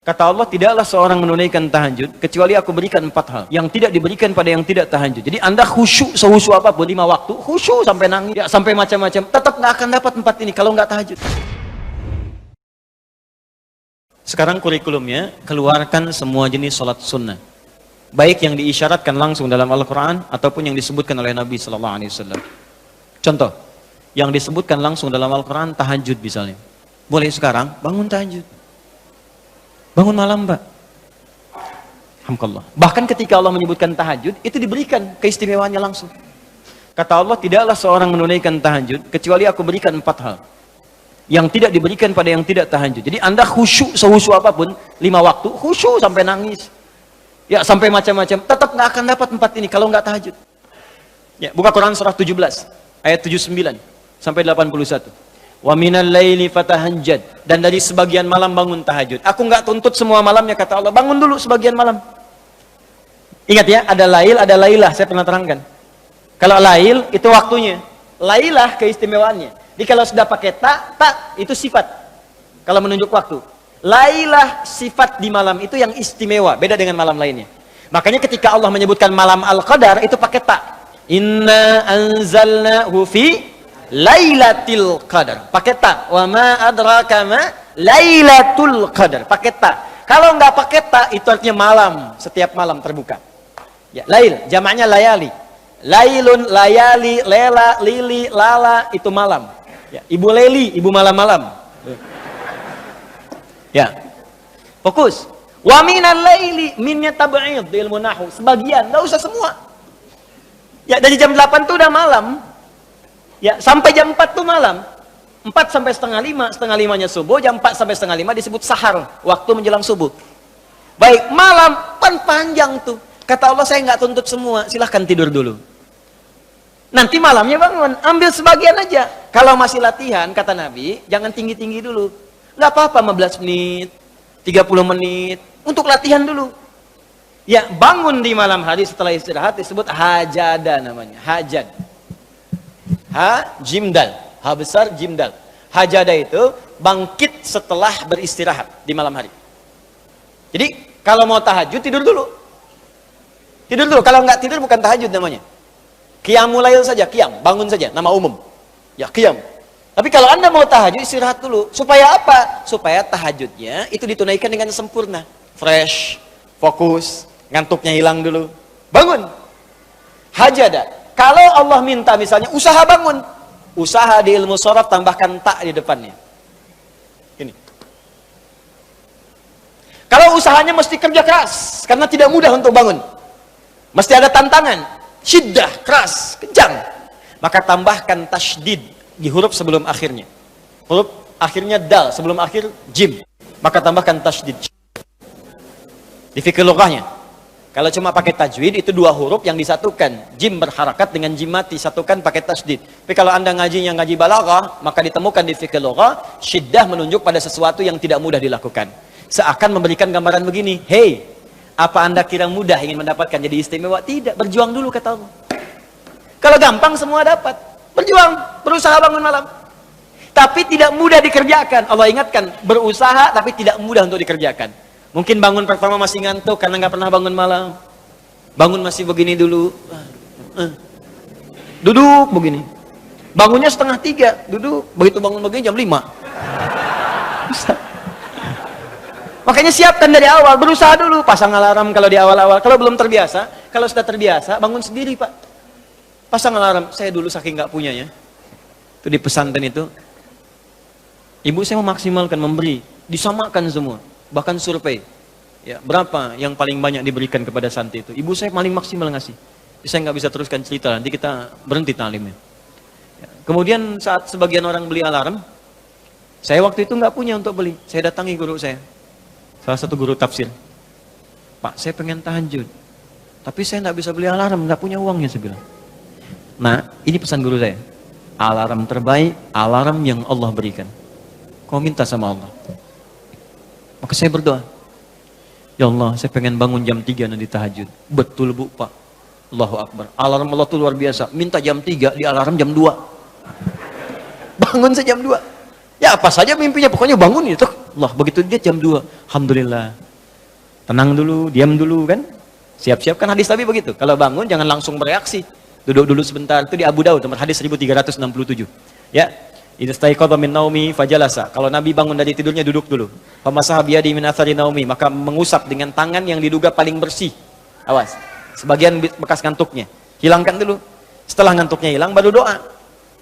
Kata Allah, tidaklah seorang menunaikan tahajud kecuali aku berikan 4 hal yang tidak diberikan pada yang tidak tahajud. Jadi Anda khusyuk sehusyuk apapun 5 waktu, khusyuk sampai nangis, ya, sampai macam-macam, tetap nggak akan dapat 4 ini kalau nggak tahajud. Sekarang kurikulumnya, keluarkan semua jenis sholat sunnah, baik yang diisyaratkan langsung dalam Al-Quran ataupun yang disebutkan oleh Nabi SAW. Contoh, yang disebutkan langsung dalam Al-Quran, tahajud misalnya. Boleh sekarang bangun tahajud, bangun malam, Pak. Alhamdulillah. Bahkan ketika Allah menyebutkan tahajud, itu diberikan keistimewaannya langsung. Kata Allah, tidaklah seorang menunaikan tahajud kecuali aku berikan 4 hal yang tidak diberikan pada yang tidak tahajud. Jadi Anda khusyuk sehusyuk apapun 5 waktu, khusyuk sampai nangis, ya, sampai macam-macam, tetap nggak akan dapat 4 ini kalau nggak tahajud. Ya, buka Quran surah 17 ayat 79 sampai 81. Wa minal laili fatahajjad, dan dari sebagian malam bangun tahajud. Aku nggak tuntut semua malamnya, kata Allah. Bangun dulu sebagian malam. Ingat ya, ada lail, ada lailah, saya pernah terangkan. Kalau lail itu waktunya, lailah keistimewaannya. Jadi kalau sudah pakai tak itu sifat. Kalau menunjuk waktu, lailah sifat di malam itu yang istimewa, beda dengan malam lainnya. Makanya ketika Allah menyebutkan malam Al-Qadar itu pakai tak. Inna anzalnahu fi Lailatul Qadar, pakai ta. Wa ma adraka ma Lailatul Qadar, pakai ta. Kalau nggak pakai ta, itu artinya malam, setiap malam terbuka. Ya, lail, jamaknya layali. Lailun, layali, lela, lili, lala, itu malam. Ya, ibu leli, ibu malam-malam. Ya, fokus. Wa minal laili, minnya tab'id di ilmu nahwu, sebagian, nggak usah semua. Ya, dari jam 8 tuh udah malam. Ya, sampai jam 4 tuh malam. 4 sampai setengah 5, setengah 5-nya subuh, jam 4 sampai setengah 5 disebut sahar, waktu menjelang subuh. Baik, malam panjang tuh. Kata Allah, saya nggak tuntut semua, silahkan tidur dulu. Nanti malamnya bangun, ambil sebagian aja. Kalau masih latihan, kata Nabi, jangan tinggi-tinggi dulu. Nggak apa-apa 15 menit, 30 menit, untuk latihan dulu. Ya, bangun di malam hari setelah istirahat disebut hajada namanya, hajad. Ha, jimdal, ha besar jimdal. Hajada itu bangkit setelah beristirahat di malam hari. Jadi kalau mau tahajud tidur dulu. Tidur dulu, kalau nggak tidur bukan tahajud namanya. Qiyamul lail saja, qiyam, bangun saja, nama umum. Ya, qiyam. Tapi kalau Anda mau tahajud istirahat dulu. Supaya apa? Supaya tahajudnya itu ditunaikan dengan sempurna. Fresh, fokus, ngantuknya hilang dulu. Bangun. Hajada. Kalau Allah minta misalnya usaha bangun, usaha di ilmu sharaf tambahkan tak di depannya. Ini. Kalau usahanya mesti kerja keras karena tidak mudah untuk bangun, mesti ada tantangan, syiddah, keras, kencang, maka tambahkan tasydid di huruf sebelum akhirnya. Huruf akhirnya dal, sebelum akhir jim, maka tambahkan tasydid. Di fikih lughahnya, kalau cuma pakai tajwid itu 2 huruf yang disatukan, jim berharakat dengan jim mati, satukan pakai tasydid. Tapi kalau Anda ngajinya ngaji balaghah, maka ditemukan di fikih lughah syiddah menunjuk pada sesuatu yang tidak mudah dilakukan. Seakan memberikan gambaran begini, hey, apa Anda kira mudah ingin mendapatkan jadi istimewa? Tidak, berjuang dulu kata Allah. Kalau gampang semua dapat. Berjuang, berusaha bangun malam. Tapi tidak mudah dikerjakan. Allah ingatkan, berusaha tapi tidak mudah untuk dikerjakan. Mungkin bangun pertama masih ngantuk karena nggak pernah bangun malam. Bangun masih begini dulu. Duduk begini. Bangunnya 2:30, duduk. Begitu bangun begini jam 5. Makanya siapkan dari awal, berusaha dulu. Pasang alarm kalau di awal-awal. Kalau belum terbiasa, kalau sudah terbiasa, bangun sendiri, Pak. Pasang alarm. Saya dulu saking nggak punyanya. Itu di pesantren itu. Ibu saya memaksimalkan, memberi. Disamakan semua. Bahkan survei, ya, berapa yang paling banyak diberikan kepada santri itu? Ibu saya paling maksimal ngasih. Saya nggak bisa teruskan cerita, nanti kita berhenti talimnya. Ya. Kemudian saat sebagian orang beli alarm, saya waktu itu nggak punya untuk beli. Saya datangi guru saya, salah satu guru tafsir. Pak, saya pengen tahajud, tapi saya nggak bisa beli alarm, nggak punya uangnya, saya bilang. Nah, ini pesan guru saya. Alarm terbaik, alarm yang Allah berikan. Kau minta sama Allah. Maka saya berdoa, ya Allah, saya pengen bangun jam 3 nanti tahajud. Betul Bu, Pak. Allahu Akbar. Alarm Allah itu luar biasa. Minta jam 3, di alarm jam 2. Bangun saya jam 2. Ya apa saja mimpinya, pokoknya bangun itu. Allah. Begitu dia jam 2, alhamdulillah. Tenang dulu, diam dulu kan. Siap-siap kan hadis Nabi begitu. Kalau bangun jangan langsung bereaksi. Duduk dulu sebentar. Itu di Abu Daud nomor hadis 1367. Ya. Idastaiqadha min naumi fajalasa. Kalau Nabi bangun dari tidurnya duduk dulu. Famasaha biyadi min athari naumi, maka mengusap dengan tangan yang diduga paling bersih. Awas. Sebagian bekas ngantuknya. Hilangkan dulu. Setelah ngantuknya hilang baru doa.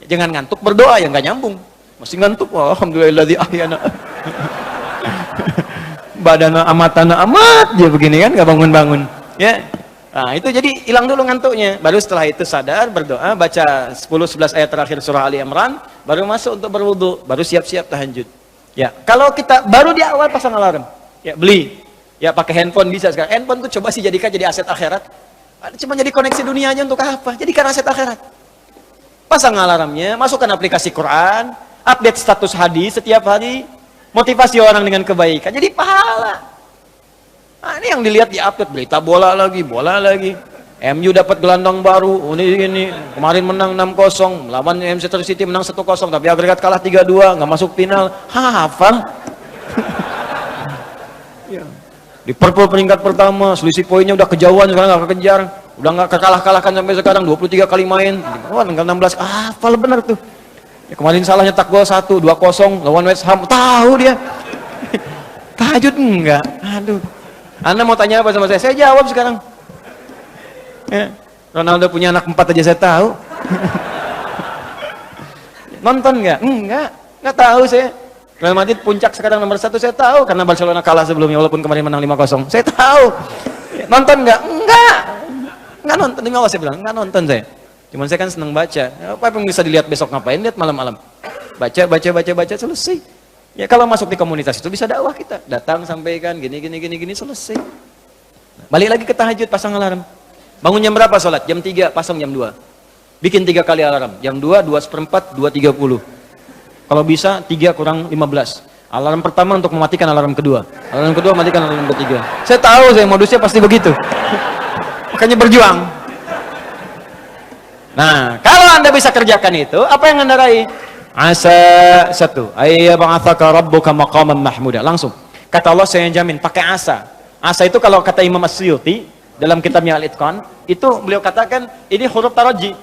Jangan ngantuk berdoa yang enggak nyambung. Masih ngantuk. Alhamdulilladzi ahyana. Badana amatana amat dia begini kan, enggak bangun-bangun. Ya. Nah, itu jadi hilang dulu ngantuknya. Baru setelah itu sadar, berdoa, baca 10-11 ayat terakhir surah Ali Imran, baru masuk untuk berwudu, baru siap-siap tahajud. Ya, kalau kita baru di awal pasang alarm. Ya, beli. Ya, pakai handphone bisa sekarang. Handphone tuh coba sih jadikan jadi aset akhirat. Cuma jadi koneksi dunia aja untuk apa? Jadikan aset akhirat. Pasang alarmnya, masukkan aplikasi Quran, update status hadis setiap hari, motivasi orang dengan kebaikan. Jadi pahala. Nah, ini yang dilihat di update berita bola lagi. MU dapat gelandang baru, ini kemarin menang 6-0, melawan Manchester City menang 1-0, tapi agregat kalah 3-2, nggak masuk final. Hafal. Ya. Liverpool peringkat pertama, selisih poinnya udah kejauhan, sekarang nggak kekejar, udah nggak kalah-kalahkan sampai sekarang, 23 kali main. Wah, tinggal 16. Hafal benar tuh. Ya, kemarin salah nyetak gol 1, 2-0 lawan West Ham. Tahu dia. Tahajud enggak? Aduh. Anda mau tanya apa sama saya? Saya jawab sekarang. Ya. Ronaldo punya anak 4 aja saya tahu. Nonton nggak? Nggak tahu saya. Real Madrid puncak sekarang nomor 1 saya tahu karena Barcelona kalah sebelumnya walaupun kemarin menang 5-0. Saya tahu. Nonton nggak? Nggak nonton. Demi Allah saya bilang nggak nonton saya. Cuman saya kan senang baca. Apa yang bisa dilihat besok ngapain? Lihat malam-malam. Baca selesai. Ya kalau masuk di komunitas itu bisa dakwah kita. Datang sampaikan gini selesai. Balik lagi ke tahajud, pasang alarm. Bangun jam berapa sholat? Jam 3, pasang jam 2. Bikin 3 kali alarm. Jam 2, 2:04, 2:30. Kalau bisa 3 kurang 15. Alarm pertama untuk mematikan alarm kedua. Alarm kedua matikan alarm ketiga. Saya tahu saya modusnya pasti begitu. Makanya berjuang. Nah, kalau Anda bisa kerjakan itu, apa yang Anda raih? Asa 1, ayyab'atsaka rabbuka maqaman mahmuda. Langsung. Kata Allah saya jamin pakai asa. Asa itu kalau kata Imam As-Suyuti dalam kitabnya Al-Itqan, itu beliau katakan ini huruf taraji.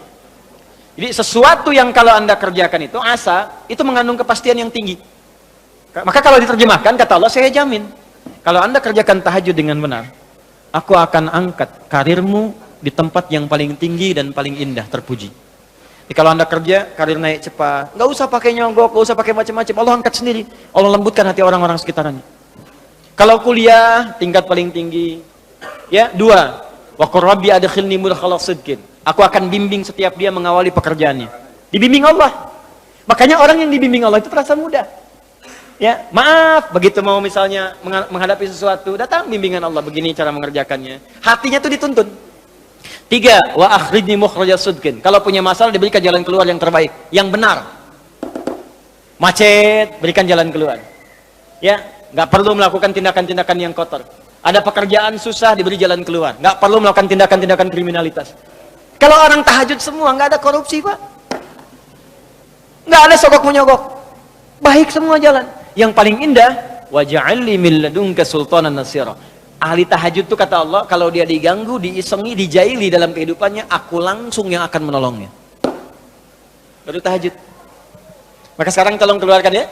Jadi sesuatu yang kalau Anda kerjakan itu asa, itu mengandung kepastian yang tinggi. Maka kalau diterjemahkan kata Allah saya jamin kalau Anda kerjakan tahajud dengan benar, aku akan angkat karirmu di tempat yang paling tinggi dan paling indah, terpuji. Jadi kalau Anda kerja, karir naik cepat, nggak usah pakai nyogok, nggak usah pakai macam-macam, Allah angkat sendiri. Allah lembutkan hati orang-orang sekitarnya. Kalau kuliah, tingkat paling tinggi. Ya, 2. Wa qur rabbi adkhilni mudkhala sidqin. Aku akan bimbing setiap dia mengawali pekerjaannya. Dibimbing Allah. Makanya orang yang dibimbing Allah itu terasa mudah. Ya, maaf, begitu mau misalnya menghadapi sesuatu, datang bimbingan Allah, begini cara mengerjakannya. Hatinya tuh dituntun. 3, wa akhrijni mukhraja sidqin. Kalau punya masalah diberikan jalan keluar yang terbaik, yang benar. Macet, berikan jalan keluar. Ya, nggak perlu melakukan tindakan-tindakan yang kotor. Ada pekerjaan susah, diberi jalan keluar. Nggak perlu melakukan tindakan-tindakan kriminalitas. Kalau orang tahajud semua, nggak ada korupsi, Pak. Nggak ada sogok menyogok. Baik semua jalan. Yang paling indah, waj'alni min ladunka sultanan nasira. Ahli tahajud itu kata Allah, kalau dia diganggu, diisengi, dijaili dalam kehidupannya, aku langsung yang akan menolongnya. Baru tahajud. Maka sekarang tolong keluarkan ya.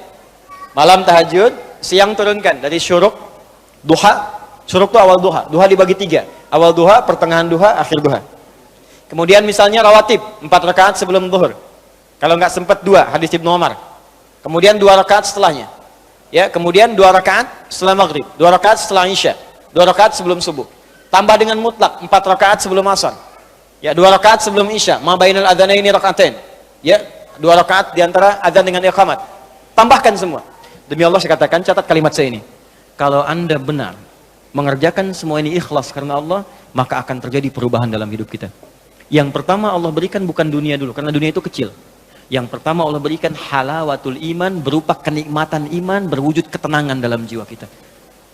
Malam tahajud, siang turunkan dari syuruk, duha. Syuruk itu awal duha. Duha dibagi 3. Awal duha, pertengahan duha, akhir duha. Kemudian misalnya rawatib, 4 rakaat sebelum zuhur. Kalau nggak sempat 2, hadis Ibnu Umar. Kemudian 2 rakaat setelahnya. Ya, kemudian 2 rakaat setelah maghrib, 2 rakaat setelah isya. 2 rakaat sebelum subuh. Tambah dengan mutlak 4 rakaat sebelum asar. Ya, 2 rakaat sebelum isya. Ma bainal adzanaini rakaatain. Ya, 2 rakaat di antara adzan dengan iqamat. Tambahkan semua. Demi Allah saya katakan, catat kalimat saya ini. Kalau Anda benar mengerjakan semua ini ikhlas karena Allah, maka akan terjadi perubahan dalam hidup kita. Yang pertama Allah berikan bukan dunia dulu, karena dunia itu kecil. Yang pertama Allah berikan halawatul iman, berupa kenikmatan iman, berwujud ketenangan dalam jiwa kita.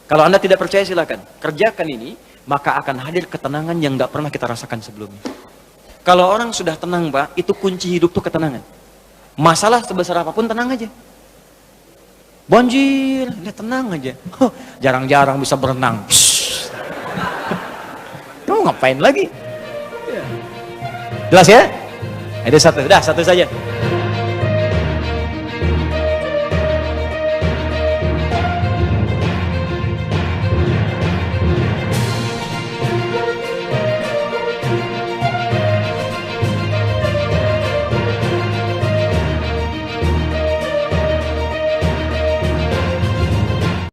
Kalau Anda tidak percaya silakan, kerjakan ini, maka akan hadir ketenangan yang tidak pernah kita rasakan sebelumnya. Kalau orang sudah tenang, Pak, itu kunci hidup tuh ketenangan. Masalah sebesar apapun tenang aja. Banjir, dia tenang aja. Jarang-jarang bisa berenang. Kamu ngapain lagi? Jelas ya? Ada satu, dah satu saja.